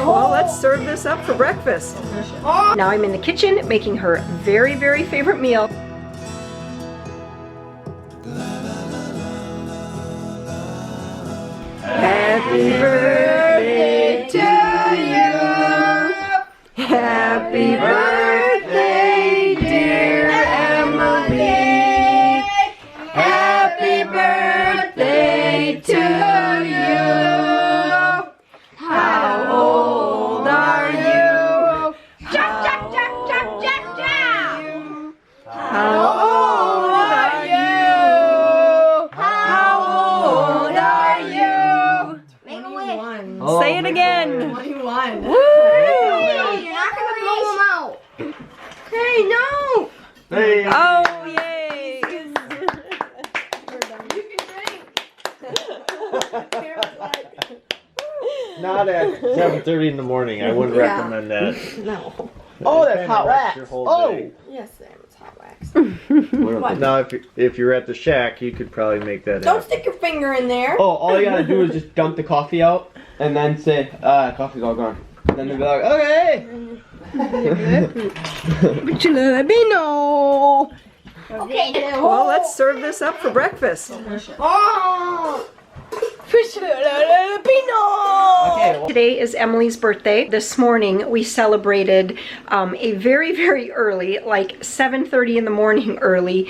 Well, let's serve this up for breakfast. Now I'm in the kitchen making her very, very favorite meal. Happy birthday to you. Happy birthday, dear Emily. Happy birthday to you. How old are you? How old are you? How old are you? Make a wish. Say it again. 21. Woo! You're not gonna blow them out. Hey, no! Hey! Oh, yay! You can drink. Not at 7:30 in the morning. I wouldn't recommend that. No. Oh, That that's kinda hot wrecks wax. your whole Oh. day. Yes, Sam, it's hot wax. Now, if you're at the shack, you could probably make that Don't happen. stick your finger in there. Oh, all you gotta do is just dump the coffee out and then say, coffee's all gone. And then they'll be like, okay. But you let me know. Okay, now. Well, let's serve this up for breakfast. Oh! Okay. Today is Emily's birthday. This morning we celebrated a very, very early, like 7:30 in the morning early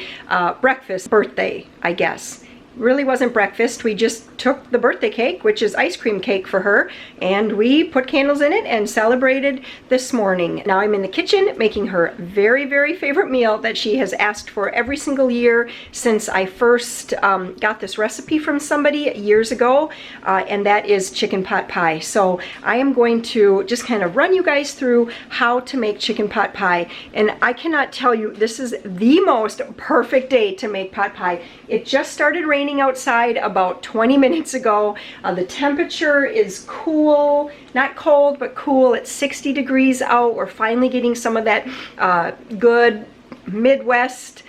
breakfast birthday, I guess. Really wasn't breakfast. We just took the birthday cake, which is ice cream cake for her, and we put candles in it and celebrated this morning. Now I'm in the kitchen making her very, very favorite meal that she has asked for every single year since I first got this recipe from somebody years ago, and that is chicken pot pie. So I am going to just kind of run you guys through how to make chicken pot pie, and I cannot tell you, this is the most perfect day to make pot pie. It just started raining outside about 20 minutes ago. The temperature is cool, not cold, but cool. It's 60 degrees out. We're finally getting some of that good Midwest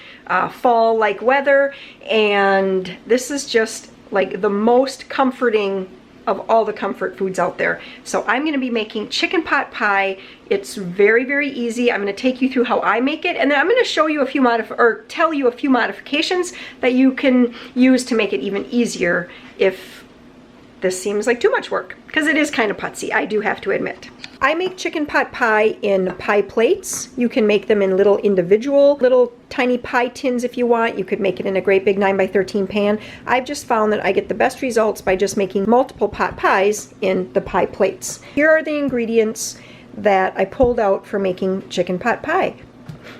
fall-like weather, and this is just like the most comforting of all the comfort foods out there. So I'm going to be making chicken pot pie. It's very, very easy. I'm going to take you through how I make it, and then I'm going to show you a few tell you a few modifications that you can use to make it even easier if this seems like too much work, because it is kind of putsy, I do have to admit. I make chicken pot pie in pie plates. You can make them in little individual, little tiny pie tins if you want. You could make it in a great big 9x13 pan. I've just found that I get the best results by just making multiple pot pies in the pie plates. Here are the ingredients that I pulled out for making chicken pot pie.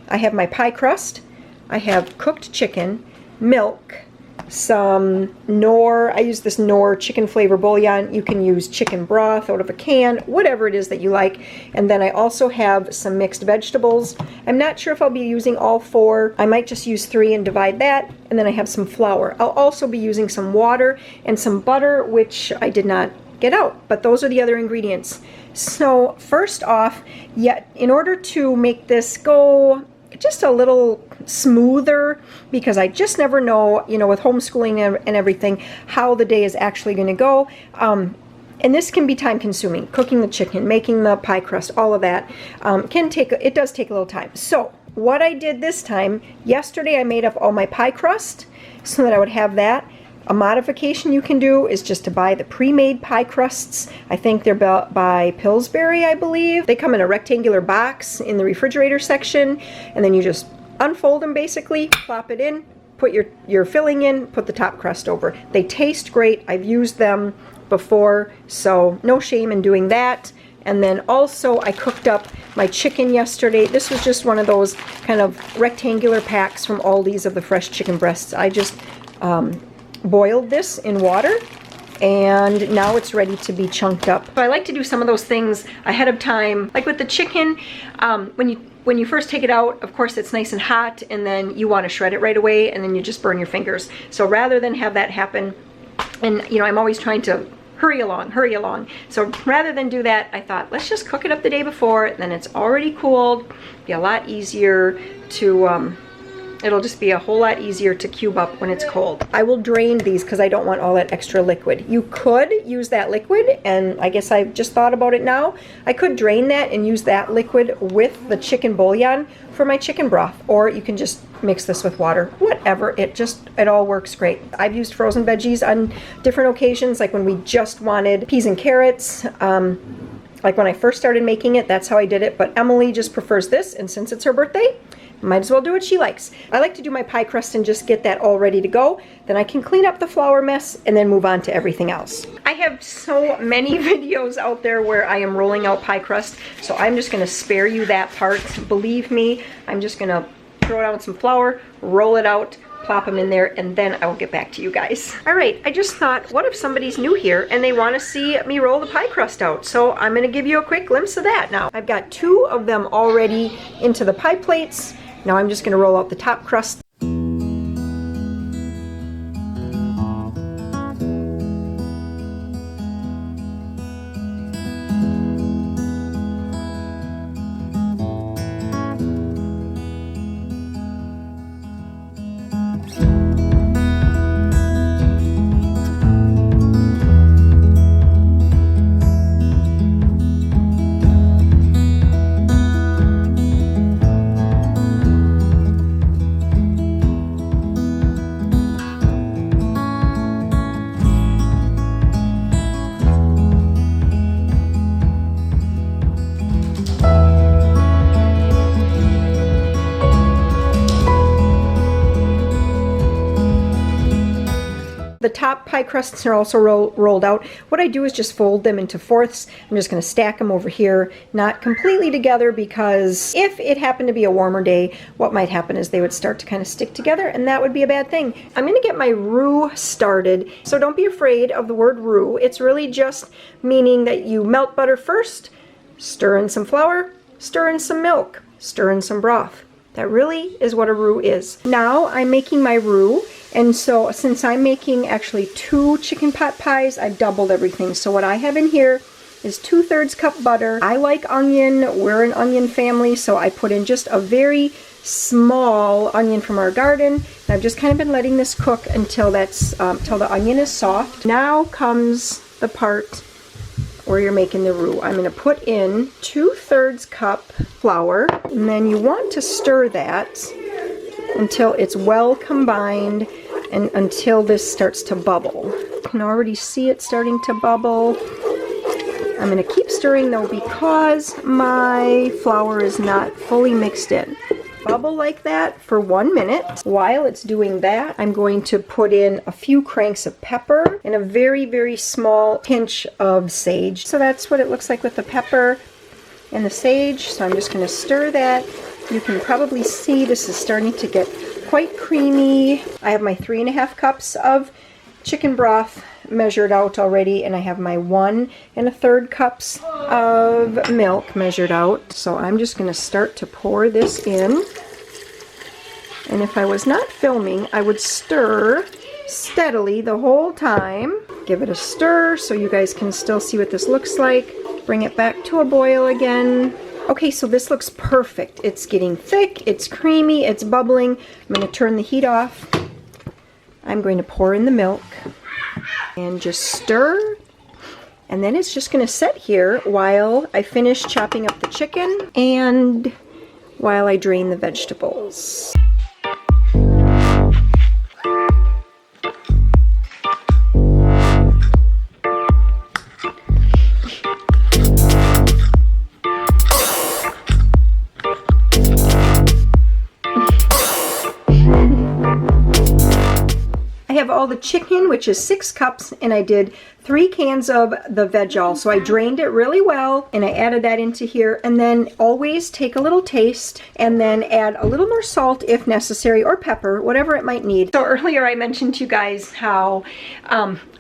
I have my pie crust, I have cooked chicken, milk, some Knorr, I use this Knorr chicken flavor bouillon. You can use chicken broth out of a can, whatever it is that you like. And then I also have some mixed vegetables. I'm not sure if I'll be using all 4. I might just use 3 and divide that. And then I have some flour. I'll also be using some water and some butter, which I did not get out, but those are the other ingredients. So first off, in order to make this go just a little smoother, because I just never know, with homeschooling and everything, how the day is actually going to go. And this can be time consuming. Cooking the chicken, making the pie crust, all of that it does take a little time. So what I did this time, yesterday I made up all my pie crust so that I would have that. A modification you can do is just to buy the pre-made pie crusts. I think they're by Pillsbury, I believe. They come in a rectangular box in the refrigerator section, and then you just unfold them basically, plop it in, put your filling in, put the top crust over. They taste great. I've used them before, so no shame in doing that. And then also I cooked up my chicken yesterday. This was just one of those kind of rectangular packs from Aldi's of the fresh chicken breasts. I just boiled this in water, and now it's ready to be chunked up. So I like to do some of those things ahead of time, like with the chicken. When you first take it out, of course it's nice and hot, and then you want to shred it right away, and then you just burn your fingers. So rather than have that happen, and I'm always trying to hurry along. So rather than do that, I thought, let's just cook it up the day before, then it's already cooled. Be a lot easier to It'll just be a whole lot easier to cube up when it's cold. I will drain these because I don't want all that extra liquid. You could use that liquid, and I guess I just thought about it now. I could drain that and use that liquid with the chicken bouillon for my chicken broth, or you can just mix this with water. Whatever, it all works great. I've used frozen veggies on different occasions, like when we just wanted peas and carrots. Like when I first started making it, that's how I did it, but Emily just prefers this, and since it's her birthday, might as well do what she likes. I like to do my pie crust and just get that all ready to go. Then I can clean up the flour mess and then move on to everything else. I have so many videos out there where I am rolling out pie crust, so I'm just gonna spare you that part. Believe me, I'm just gonna throw down some flour, roll it out, plop them in there, and then I will get back to you guys. All right, I just thought, what if somebody's new here and they want to see me roll the pie crust out? So I'm going to give you a quick glimpse of that now. I've got 2 of them already into the pie plates. Now I'm just going to roll out the top crust. The top pie crusts are also rolled out. What I do is just fold them into fourths. I'm just going to stack them over here, not completely together, because if it happened to be a warmer day, what might happen is they would start to kind of stick together, and that would be a bad thing. I'm going to get my roux started, so don't be afraid of the word roux. It's really just meaning that you melt butter first, stir in some flour, stir in some milk, stir in some broth. That really is what a roux is. Now I'm making my roux, and so since I'm making actually 2 chicken pot pies, I've doubled everything. So what I have in here is 2/3 cup butter. I like onion. We're an onion family, so I put in just a very small onion from our garden. And I've just kind of been letting this cook until till the onion is soft. Now comes the part where you're making the roux. I'm going to put in 2/3 cup flour, and then you want to stir that until it's well combined and until this starts to bubble. You can already see it starting to bubble. I'm going to keep stirring though because my flour is not fully mixed in. Bubble like that for 1 minute. While it's doing that, I'm going to put in a few cranks of pepper and a very, very small pinch of sage. So that's what it looks like with the pepper and the sage. So I'm just going to stir that. You can probably see this is starting to get quite creamy. I have my 3.5 cups of chicken broth measured out already, and I have my 1 1/3 cups of milk measured out. So I'm just going to start to pour this in. And if I was not filming, I would stir steadily the whole time. Give it a stir so you guys can still see what this looks like. Bring it back to a boil again. Okay, so this looks perfect. It's getting thick, it's creamy, it's bubbling. I'm going to turn the heat off. I'm going to pour in the milk and just stir. And then it's just going to sit here while I finish chopping up the chicken and while I drain the vegetables. All the chicken, which is 6 cups, and I did 3 cans of the veg-all. So I drained it really well and I added that into here, and then always take a little taste and then add a little more salt if necessary, or pepper, whatever it might need. So earlier I mentioned to you guys how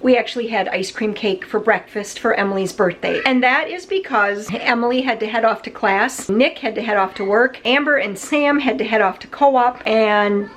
we actually had ice cream cake for breakfast for Emily's birthday, and that is because Emily had to head off to class, Nick had to head off to work, Amber and Sam had to head off to co-op, and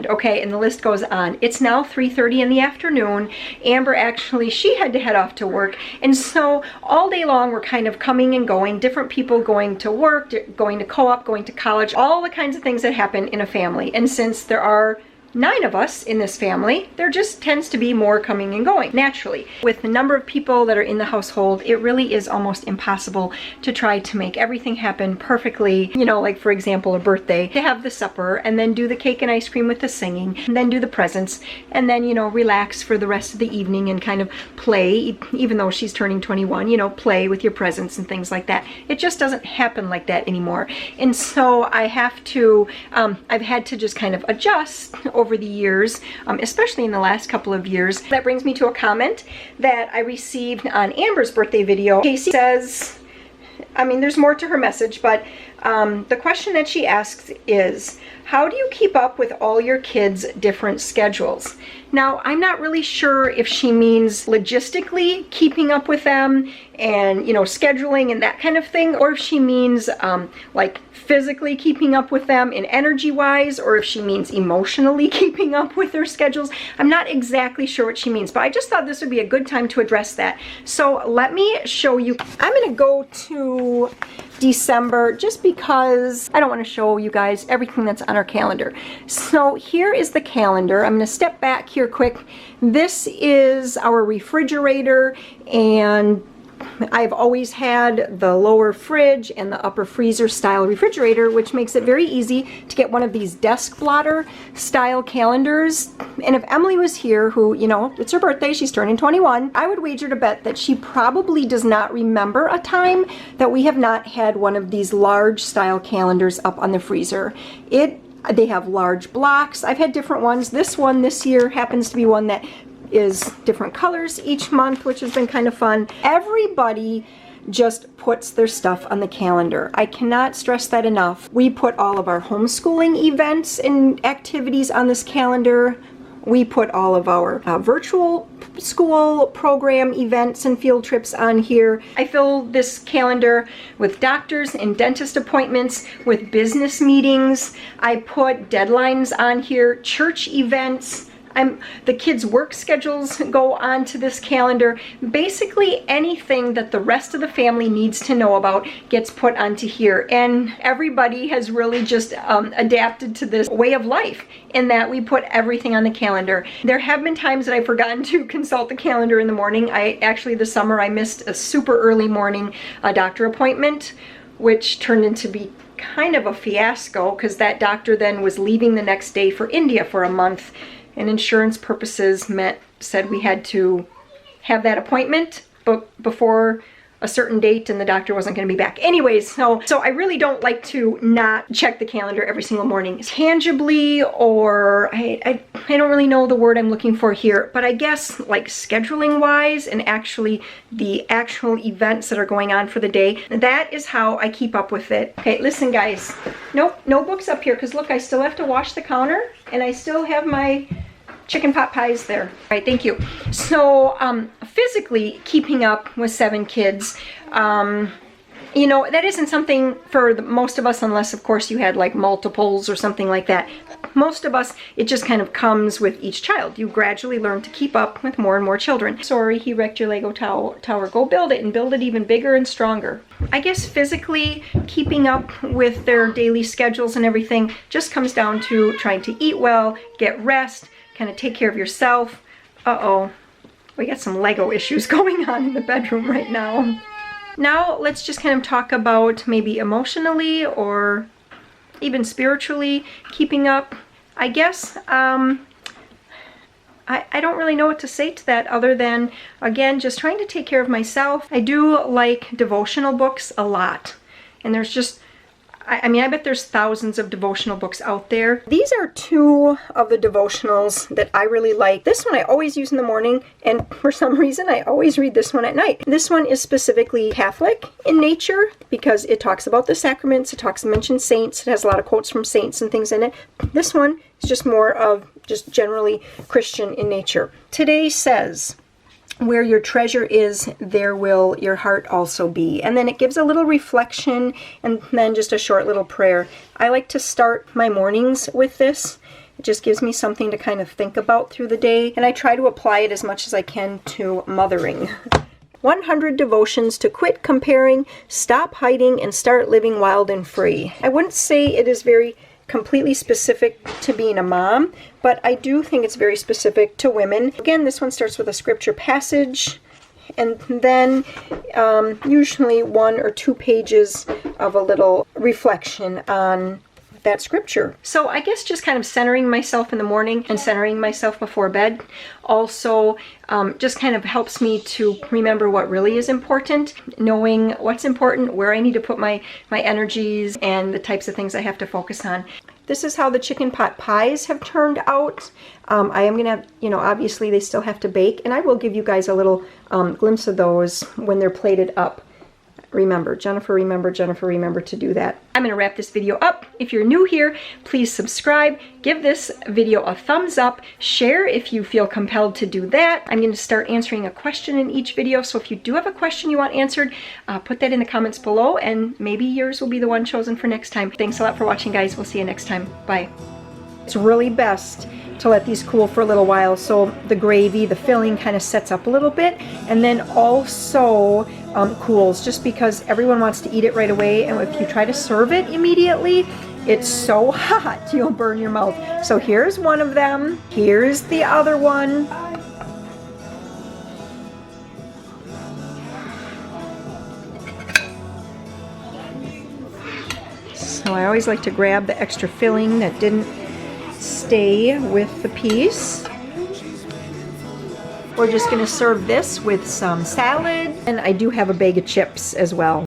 okay, and the list goes on. It's now 3:30 in the afternoon. Amber actually, she had to head off to work. And so all day long we're kind of coming and going, different people going to work, going to co-op, going to college, all the kinds of things that happen in a family. And since there are 9 of us in this family, there just tends to be more coming and going naturally. With the number of people that are in the household, it really is almost impossible to try to make everything happen perfectly. You know, like for example, a birthday, to have the supper and then do the cake and ice cream with the singing and then do the presents and then, you know, relax for the rest of the evening and kind of play, even though she's turning 21, you know, play with your presents and things like that. It just doesn't happen like that anymore. And so I have to, I've had to just kind of adjust over the years, especially in the last couple of years. That brings me to a comment that I received on Amber's birthday video. Casey says, I mean, there's more to her message, but the question that she asks is, how do you keep up with all your kids' different schedules? Now, I'm not really sure if she means logistically keeping up with them and, you know, scheduling and that kind of thing, or if she means like physically keeping up with them in energy-wise, or if she means emotionally keeping up with their schedules. I'm not exactly sure what she means, but I just thought this would be a good time to address that. So let me show you. I'm going to go to December just because I don't want to show you guys everything that's on our calendar. So here is the calendar. I'm going to step back here quick. This is our refrigerator, and I've always had the lower fridge and the upper freezer style refrigerator, which makes it very easy to get one of these desk blotter style calendars. And if Emily was here, who, you know, it's her birthday, she's turning 21, I would wager to bet that she probably does not remember a time that we have not had one of these large style calendars up on the freezer. They have large blocks. I've had different ones. This one this year happens to be one that is different colors each month, which has been kind of fun. Everybody just puts their stuff on the calendar. I cannot stress that enough. We put all of our homeschooling events and activities on this calendar. We put all of our virtual school program events and field trips on here. I fill this calendar with doctors and dentist appointments, with business meetings. I put deadlines on here, church events. The kids' work schedules go onto this calendar. Basically anything that the rest of the family needs to know about gets put onto here. And everybody has really just adapted to this way of life in that we put everything on the calendar. There have been times that I've forgotten to consult the calendar in the morning. This summer I missed a super early morning doctor appointment, which turned into be kind of a fiasco because that doctor then was leaving the next day for India for a month. And insurance purposes said we had to have that appointment before a certain date, and the doctor wasn't going to be back. Anyways, so I really don't like to not check the calendar every single morning. Tangibly, or I don't really know the word I'm looking for here, but I guess like scheduling wise and actually the actual events that are going on for the day, that is how I keep up with it. Okay, listen guys, nope, no books up here, because look, I still have to wash the counter and I still have my chicken pot pies there. All right, thank you. So physically keeping up with 7 kids, you know, that isn't something for most of us, unless of course you had like multiples or something like that. Most of us, it just kind of comes with each child. You gradually learn to keep up with more and more children. Sorry, he wrecked your Lego tower. Go build it and build it even bigger and stronger. I guess physically keeping up with their daily schedules and everything just comes down to trying to eat well, get rest, kind of take care of yourself. Uh-oh, we got some Lego issues going on in the bedroom right now. Now let's just kind of talk about maybe emotionally or even spiritually keeping up. I guess I don't really know what to say to that other than, again, just trying to take care of myself. I do like devotional books a lot, and there's just, I mean, I bet there's thousands of devotional books out there. These are 2 of the devotionals that I really like. This one I always use in the morning, and for some reason I always read this one at night. This one is specifically Catholic in nature because it talks about the sacraments, it mentions saints, it has a lot of quotes from saints and things in it. This one is just more of just generally Christian in nature. Today says, "Where your treasure is, there will your heart also be." And then it gives a little reflection and then just a short little prayer. I like to start my mornings with this It just gives me something to kind of think about through the day, and I try to apply it as much as I can to mothering. 100 devotions to quit comparing, stop hiding, and start living wild and free. I wouldn't say it is very completely specific to being a mom, but I do think it's very specific to women. Again, this one starts with a scripture passage, and then usually 1 or 2 pages of a little reflection on that scripture. So I guess just kind of centering myself in the morning and centering myself before bed also just kind of helps me to remember what really is important, knowing what's important, where I need to put my energies, and the types of things I have to focus on. This is how the chicken pot pies have turned out. I am gonna, obviously they still have to bake, and I will give you guys a little glimpse of those when they're plated up. Remember, Jennifer, remember to do that. I'm going to wrap this video up. If you're new here, please subscribe, give this video a thumbs up, share if you feel compelled to do that. I'm going to start answering a question in each video, so if you do have a question you want answered, put that in the comments below, and maybe yours will be the one chosen for next time. Thanks a lot for watching, guys. We'll see you next time. Bye. It's really best to let these cool for a little while so the gravy, the filling kind of sets up a little bit, and then also cools, just because everyone wants to eat it right away, and if you try to serve it immediately, it's so hot you'll burn your mouth. So here's one of them, here's the other one. So I always like to grab the extra filling that didn't stay with the piece. We're just going to serve this with some salad, and I do have a bag of chips as well.